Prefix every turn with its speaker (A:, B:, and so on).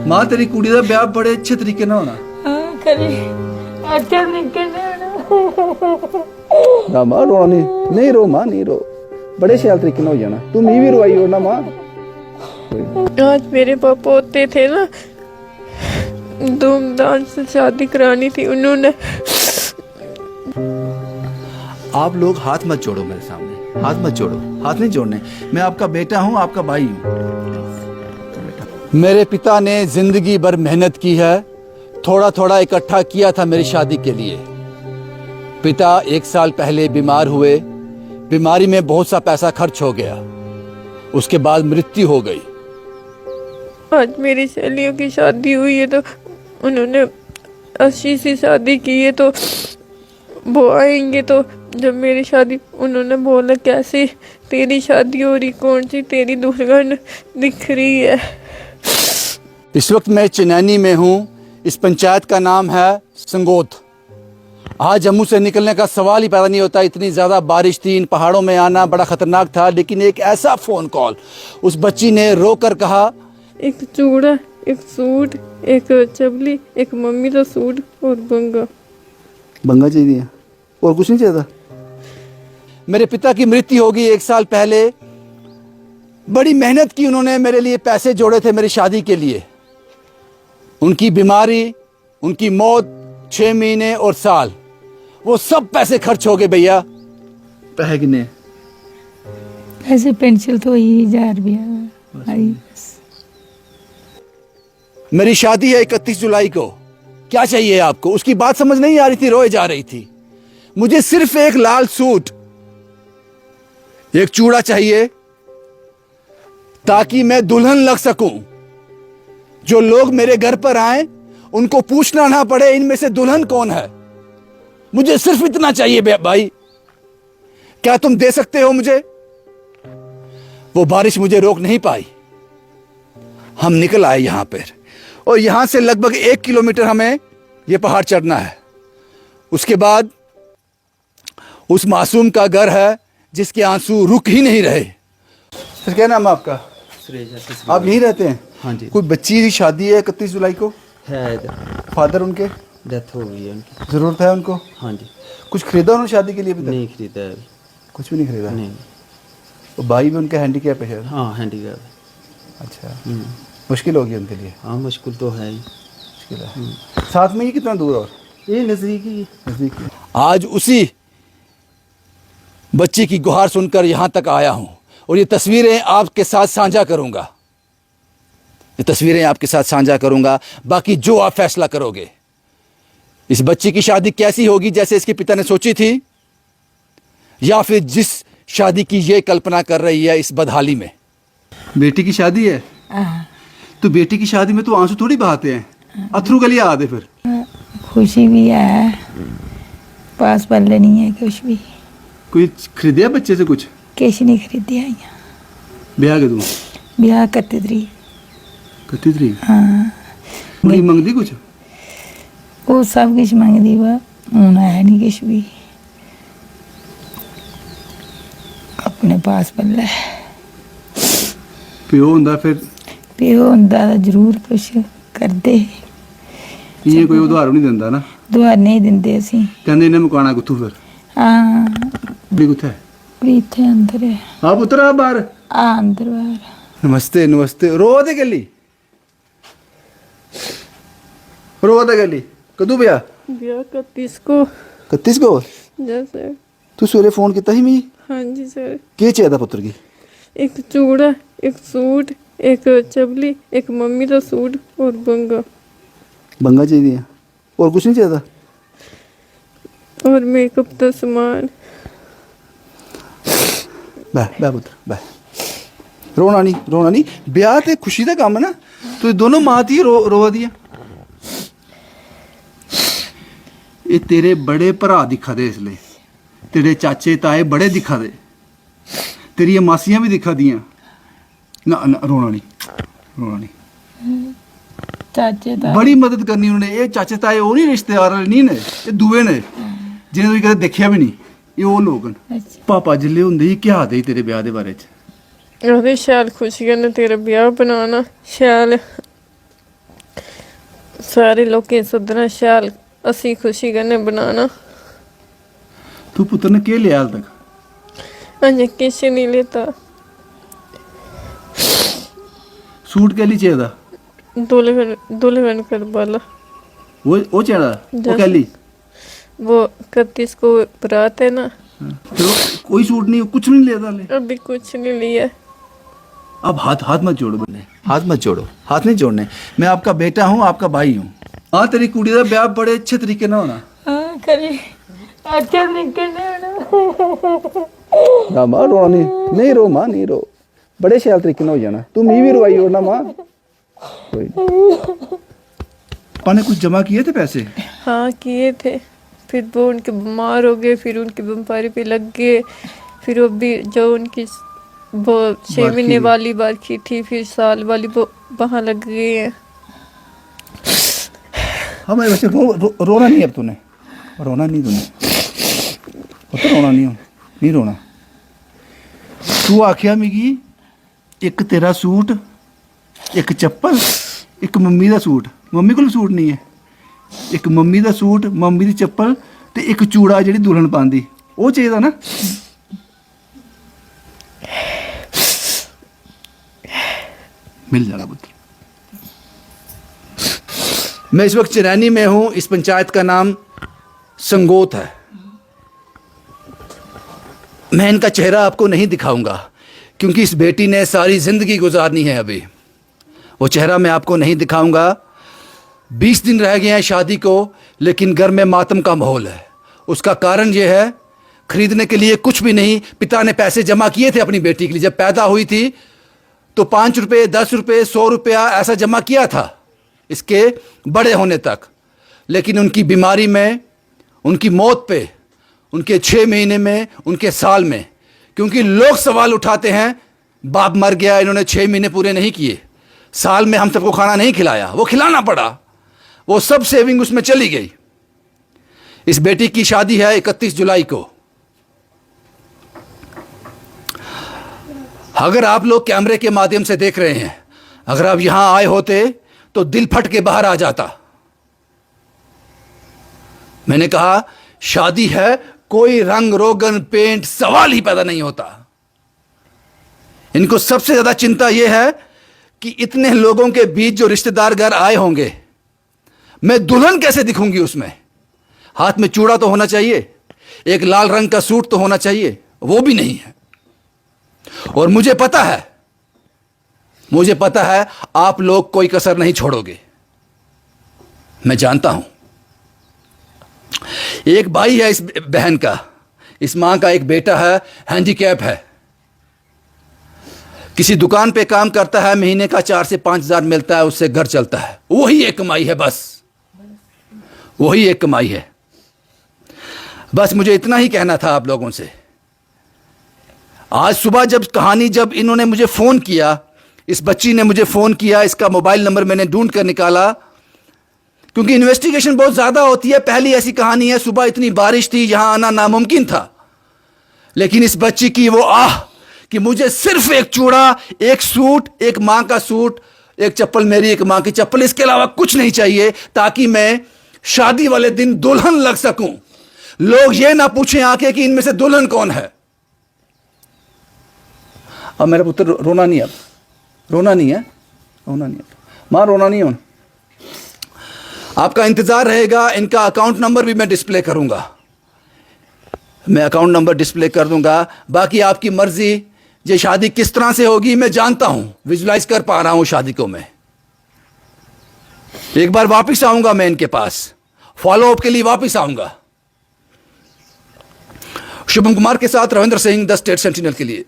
A: मां तेरी कुड़ी दा ब्याह बड़े अच्छे तरीके नाल होना।
B: हाँ करे अच्छा निकलना
A: ना मां रो नहीं रो मां नहीं रो, बड़े शैल तरीके नाल हो जाना। तू मी भी रोई हो ना मां।
B: आज मेरे पापा होते थे ना, धूमधाम से शादी करानी थी उन्होंने।
A: आप लोग हाथ मत जोड़ो मेरे सामने, हाथ मत जोड़ो, हाथ नहीं जोड़ने। मैं आपका बेटा हूं, आपका भाई हूं। मेरे पिता ने जिंदगी भर मेहनत की है, थोड़ा थोड़ा इकट्ठा किया था मेरी शादी के लिए। पिता 1 साल पहले बीमार हुए, बीमारी में बहुत सा पैसा खर्च हो गया, उसके बाद मृत्यु हो गई।
B: आज मेरी सहेलियों की शादी हुई है तो उन्होंने अच्छी सी शादी की है, तो वो आएंगे। तो जब मेरी शादी, उन्होंने बोला कैसे तेरी शादी हो रही, कौन सी तेरी दुल्हन दिख रही है।
A: इस वक्त मैं चनैनी में हूँ। इस पंचायत का नाम है संगोत। आज जम्मू से निकलने का सवाल ही पैदा नहीं होता, इतनी ज़्यादा बारिश थी, इन पहाड़ों में आना बड़ा ख़तरनाक था। लेकिन एक ऐसा फ़ोन कॉल, उस बच्ची ने रो कर कहा,
B: एक चूड़ा, एक सूट, एक चबली, एक मम्मी का सूट और बंगा।
A: बंगा चाहिए और कुछ नहीं चाहिए। मेरे पिता की मृत्यु होगी 1 साल पहले। बड़ी मेहनत की उन्होंने, मेरे लिए पैसे जोड़े थे मेरी शादी के लिए। उनकी बीमारी, उनकी मौत, 6 महीने और साल, वो सब पैसे खर्च हो गए भैया। पैसे कितने?
B: ऐसे पेंसिल तो ही 1000 रुपया आई।
A: मेरी शादी है 31 जुलाई को। क्या चाहिए आपको? उसकी बात समझ नहीं आ रही थी, रोए जा रही थी। मुझे सिर्फ एक लाल सूट, एक चूड़ा चाहिए ताकि मैं दुल्हन लग सकूं। जो लोग मेरे घर पर आए उनको पूछना ना पड़े इनमें से दुल्हन कौन है। मुझे सिर्फ इतना चाहिए भाई, क्या तुम दे सकते हो मुझे? वो बारिश मुझे रोक नहीं पाई। हम निकल आए यहां पर, और यहां से लगभग 1 किलोमीटर हमें यह पहाड़ चढ़ना है। उसके बाद उस मासूम का घर है जिसके आंसू रुक ही नहीं रहे। सर क्या नाम है आपका? आप यहीं रहते हैं?
C: हाँ जी।
A: कोई बच्ची की शादी है 31 जुलाई को?
C: है,
A: फादर उनके
C: डेथ हो गई है उनकी।
A: जरूरत है उनको?
C: हाँ जी।
A: कुछ खरीदा उन्होंने शादी के लिए अभी तक?
C: नहीं खरीदा है अभी।
A: कुछ भी नहीं खरीदा?
C: नहीं।
A: तो भाई भी उनका हैंडीकैप है शायद?
C: हाँ हैंडीकैप।
A: अच्छा, मुश्किल होगी उनके लिए?
C: हाँ मुश्किल तो है ही।
A: मुश्किल है। साथ में ही कितना दूर? और
C: ये नज़दीकी।
A: नजदीक। आज उसी बच्ची की गुहार सुनकर यहां तक आया हूं, और ये तस्वीरें आपके साथ साझा करूंगा। ये तस्वीरें आपके साथ साझा करूंगा, बाकी जो आप फैसला करोगे। इस बच्ची की शादी कैसी होगी, जैसे इसके पिता ने सोची थी, या फिर जिस शादी की ये कल्पना कर रही है इस बदहाली में। बेटी की शादी है तो बेटी की शादी में तो आंसू थोड़ी बहाते हैं, अथरू गली आते। फिर
B: खुशी भी है, पास पल्ले नहीं है कुछ भी।
A: कोई खरीदया बच्चे से? कुछ
B: नहीं खरीदिया।
A: ब्याह के दूं?
B: ब्याह 31 तरीक।
A: 31 तरीक?
B: हाँ।
A: कुड़ी मंगदी कुछ?
B: वो सब कुछ मंगदी वा, हूं है नहीं कुछ भी अपने पास पल्ले।
A: प्यो हुंदा फिर?
B: प्यो हुंदा तां जरूर कुछ करदे।
A: ये कोई उधार नहीं दिंदा ना?
B: दुआ नहीं दिंदे असीं।
A: कहंदे इन्हें मकाना कित्थों फिर?
B: हाँ
A: कुड़ी कुत्थे है?
B: कुड़ी इत्थे अंदर है।
A: आप पुत्तर आ बाहर।
B: अंदर बाहर।
A: नमस्ते नमस्ते। रो दे गली, रो दे गली। कदू ब्याह?
B: ब्याह 31 को।
A: 31 को?
B: जैसे
A: तू सवेरे फोन किया ही मी?
B: हाँ जी सर।
A: क्या चाहिए पुत्र की?
B: एक चूड़ा, एक सूट, एक चबली, एक मम्मी का सूट और बंगा।
A: बंगा चाहिए और कुछ नहीं चाहिए?
B: और मेकअप का सामान।
A: बह बह पुत्र बह, रोना नहीं, रोना नहीं। ब्याह ते खुशी का काम है ना, तो दोनों मां थी रोवा दिया। ये तेरे बड़े भरा दिखा दे, इसलिए तेरे चाचे ताए बड़े दिखा दे, तेरी मासियां भी दिखा दियां ना। ना रोना नहीं, रोना नहीं।
B: चाचे ताए
A: बड़ी मदद करनी उन्होंने। ये चाचे ताए वो नहीं रिश्तेदार नहीं ने, ये दुए ने जिन्हें तुम कदे देखिया भी नहीं। ये वो लोग न। पापा जिले होंदे ही क्या आदे तेरे ब्याह दे बारे च?
B: शैल खुशियां ने तेरा ब्याह बनाना, शैल सारे लोग सुधना शैल असी खुशी कन्नै बनाना।
A: तू पुत्र ने के लिया हाल तक?
B: अजें किश नहीं लेता।
A: सूट के लिए चाहिए था?
B: दुल्हन करबला
A: वो चाहिए था? वो के लिए?
B: वो 31 को बारात है ना।
A: तो कोई सूट नहीं, कुछ नहीं लिया था ले?
B: अभी कुछ नहीं लिया।
A: अब हाथ मत जोड़ो बने, हाथ मत जोड़ो, हाथ नहीं जोड़ने। मैं आपका बेटा हूँ, आपका भाई हूँ। हाँ, तेरी कुड़ी का ब्याह बड़े अच्छे तरीके ना होना।
B: हाँ करी अच्छा निकलने
A: ना मां, रो नहीं रो मां, नहीं रो, बड़े शैल तरीके ना हो जाना। तुम ही भी रोई हो ना मां। कोई पापा ने कुछ जमा किए थे पैसे?
B: हाँ किए थे, फिर वो उनके बीमार हो गए, फिर उनकी बीमारी पे लग गए, फिर वो भी जो उनकी वो 6 महीने वाली बाकी थी, फिर साल वाली वो वहाँ लग गई है।
A: हाँ मेरे बच्चे रोना नहीं, अब तूने रोना नहीं, तो रोना नहीं रोना। तू आखिया मिगी एक तेरा सूट, एक चप्पल, एक मम्मी का सूट। मम्मी को सूट नहीं है, एक मम्मी का सूट, मम्मी की चप्पल ते एक चूड़ा जी दुल्हन पांदी, वो चाहिए था ना? मिल जाना पुत्र। मैं इस वक्त चिरैनी में हूं। इस पंचायत का नाम संगोत है। मैं इनका चेहरा आपको नहीं दिखाऊंगा क्योंकि इस बेटी ने सारी जिंदगी गुजारनी है। अभी वो चेहरा मैं आपको नहीं दिखाऊंगा। 20 दिन रह गए हैं शादी को, लेकिन घर में मातम का माहौल है। उसका कारण ये है, खरीदने के लिए कुछ भी नहीं। पिता ने पैसे जमा किए थे अपनी बेटी के लिए। जब पैदा हुई थी तो 5 रुपये, 10 रुपये, 100 रुपया ऐसा जमा किया था इसके बड़े होने तक। लेकिन उनकी बीमारी में, उनकी मौत पे, उनके 6 महीने में, उनके साल में, क्योंकि लोग सवाल उठाते हैं बाप मर गया, इन्होंने 6 महीने पूरे नहीं किए, साल में हम सबको खाना नहीं खिलाया, वो खिलाना पड़ा, वो सब सेविंग उसमें चली गई। इस बेटी की शादी है 31 जुलाई को। अगर आप लोग कैमरे के माध्यम से देख रहे हैं, अगर आप यहां आए होते तो दिल फट के बाहर आ जाता। मैंने कहा शादी है, कोई रंग रोगन पेंट सवाल ही पैदा नहीं होता। इनको सबसे ज्यादा चिंता यह है कि इतने लोगों के बीच जो रिश्तेदार घर आए होंगे, मैं दुल्हन कैसे दिखूंगी उसमें? हाथ में चूड़ा तो होना चाहिए, एक लाल रंग का सूट तो होना चाहिए, वो भी नहीं है। और मुझे पता है आप लोग कोई कसर नहीं छोड़ोगे, मैं जानता हूं। एक भाई है इस बहन का, इस मां का एक बेटा है, हैंडीकैप है, किसी दुकान पे काम करता है, महीने का 4 से 5 हज़ार मिलता है, उससे घर चलता है। वही एक कमाई है, बस वही एक कमाई है। बस मुझे इतना ही कहना था आप लोगों से। आज सुबह जब इन्होंने मुझे फ़ोन किया, इस बच्ची ने मुझे फ़ोन किया, इसका मोबाइल नंबर मैंने ढूंढ कर निकाला, क्योंकि इन्वेस्टिगेशन बहुत ज़्यादा होती है। पहली ऐसी कहानी है, सुबह इतनी बारिश थी, यहां आना नामुमकिन था, लेकिन इस बच्ची की वो आह कि मुझे सिर्फ एक चूड़ा, एक सूट, एक माँ का सूट, एक चप्पल, मेरी एक माँ की चप्पल, इसके अलावा कुछ नहीं चाहिए, ताकि मैं शादी वाले दिन दुल्हन लग सकूं। लोग ये ना पूछें आके कि इनमें से दुल्हन कौन है। अब मेरा पुत्र रोना नहीं, अब रोना नहीं है, मां रोना नहीं हो। आपका इंतजार रहेगा। इनका अकाउंट नंबर भी मैं डिस्प्ले करूंगा, मैं अकाउंट नंबर डिस्प्ले कर दूंगा। बाकी आपकी मर्जी, ये शादी किस तरह से होगी मैं जानता हूं, विजुलाइज कर पा रहा हूं शादी को। मैं एक बार वापस आऊंगा, मैं इनके पास फॉलोअप के लिए वापस आऊंगा। शुभम कुमार के साथ Ravindra Singh, the state sentinel के लिए।